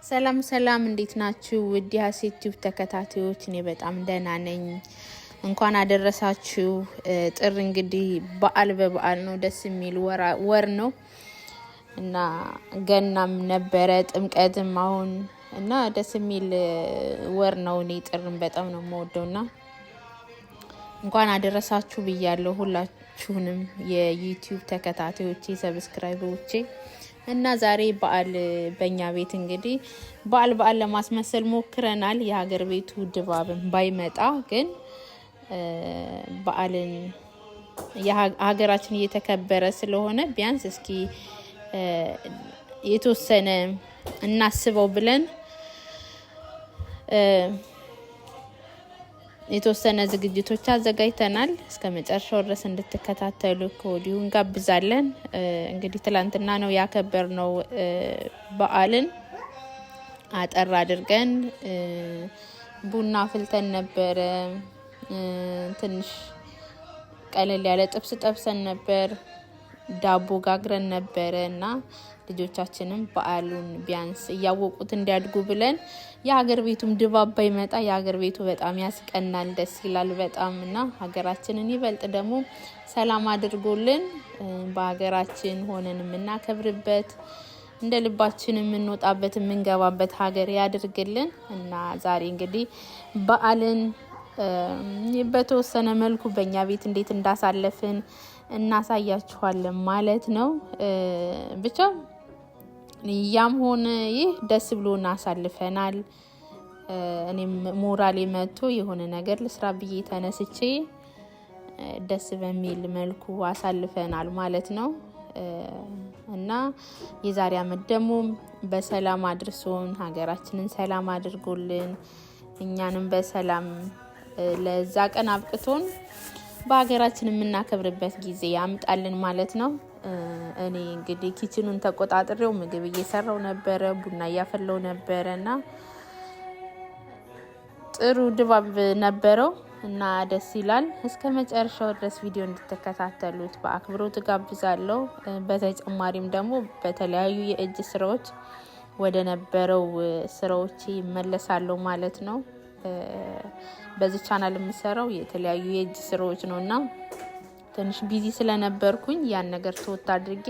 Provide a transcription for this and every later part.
ሰላም ሰላም እንዴት ናችሁ? ውድ የሀሴት ቲዩብ ተከታታዮች፣ እኔ በጣም ደህና ነኝ። እንኳን አደረሳችሁ። ጥር እንግዲህ በዓል ነው፣ ደስ የሚል ወር ነው እና ገናም ነበረ ጥምቀትም አሁን እና ደስ የሚል ወር ነው። እኔ ጥርን በጣም ነው የምወደውና እንኳን አደረሳችሁ ብያለሁ ሁላችሁንም የዩቲዩብ ተከታታዮቼ ሰብስክራይበሮቼ። እና ዛሬ በዓል በእኛ ቤት እንግዲህ በዓል ለማስመሰል ሞክረናል። የሀገር ቤቱ ድባብም ባይመጣ ግን በዓልን የሀገራችን እየተከበረ ስለሆነ ቢያንስ እስኪ የተወሰነ እናስበው ብለን የተወሰነ ዝግጅቶች አዘጋጅተናል። እስከ መጨረሻው ድረስ እንድትከታተሉ ከወዲሁ እንጋብዛለን። እንግዲህ ትላንትና ነው ያከበርነው በዓልን። አጠር አድርገን ቡና ፍልተን ነበረ። ትንሽ ቀለል ያለ ጥብስ ጠብሰን ነበር። ዳቦ ጋግረን ነበረ እና ልጆቻችንም በዓሉን ቢያንስ እያወቁት እንዲያድጉ ብለን የሀገር ቤቱም ድባብ ባይመጣ የሀገር ቤቱ በጣም ያስቀናል፣ ደስ ይላል በጣም እና ሀገራችንን ይበልጥ ደግሞ ሰላም አድርጎልን በሀገራችን ሆነን የምናከብርበት እንደ ልባችን የምንወጣበት የምንገባበት ሀገር ያድርግልን እና ዛሬ እንግዲህ በዓልን በተወሰነ መልኩ በእኛ ቤት እንዴት እንዳሳለፍን እናሳያችኋለን ማለት ነው። ብቻ ያም ሆነ ይህ ደስ ብሎን አሳልፈናል። እኔም ሞራሌ መጥቶ የሆነ ነገር ልስራ ብዬ ተነስቼ ደስ በሚል መልኩ አሳልፈናል ማለት ነው እና የዛሬ አመት ደግሞ በሰላም አድርሶን ሀገራችንን ሰላም አድርጎልን እኛንም በሰላም ለዛ ቀን አብቅቶን በሀገራችን የምናከብርበት ጊዜ ያምጣልን ማለት ነው። እኔ እንግዲህ ኪችኑን ተቆጣጥሬው ምግብ እየሰራው ነበረ፣ ቡና እያፈላው ነበረና ጥሩ ድባብ ነበረው እና ደስ ይላል። እስከ መጨረሻው ድረስ ቪዲዮ እንድትከታተሉት በአክብሮት ጋብዛለሁ። በተጨማሪም ደግሞ በተለያዩ የእጅ ስራዎች ወደ ነበረው ስራዎች ይመለሳለሁ ማለት ነው። በዚህ ቻናል የምሰራው የተለያዩ የእጅ ስራዎች ነውና ትንሽ ቢዚ ስለነበርኩኝ ያን ነገር ተወት አድርጌ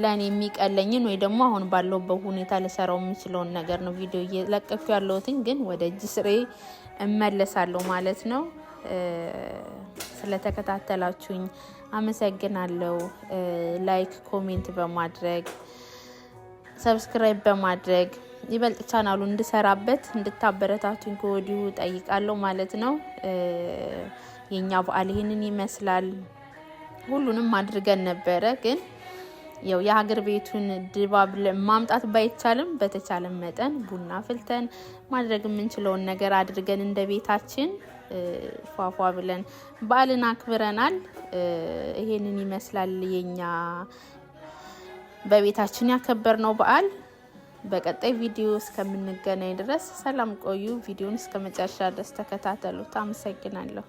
ለኔ የሚቀለኝን ወይ ደግሞ አሁን ባለውበት ሁኔታ ለሰራው የምችለውን ነገር ነው ቪዲዮ እየለቀኩ ያለሁትኝ። ግን ወደ እጅ ስሬ እመለሳለሁ ማለት ነው። ስለተከታተላችሁኝ አመሰግናለሁ። ላይክ ኮሜንት በማድረግ ሰብስክራይብ በማድረግ ይበልጥ ቻናሉን እንድሰራበት እንድታበረታቱኝ ከወዲሁ ጠይቃለሁ ማለት ነው። የኛ በዓል ይሄንን ይመስላል። ሁሉንም አድርገን ነበረ ግን ያው የሀገር ቤቱን ድባብ ማምጣት ባይቻልም በተቻለ መጠን ቡና ፍልተን ማድረግ የምንችለውን ነገር አድርገን እንደ ቤታችን ፏፏ ብለን በዓልን አክብረናል። ይሄንን ይመስላል የኛ በቤታችን ያከበርነው በዓል። በቀጣይ ቪዲዮ እስከምንገናኝ ድረስ ሰላም ቆዩ። ቪዲዮውን እስከመጨረሻ ድረስ ተከታተሉት። አመሰግናለሁ።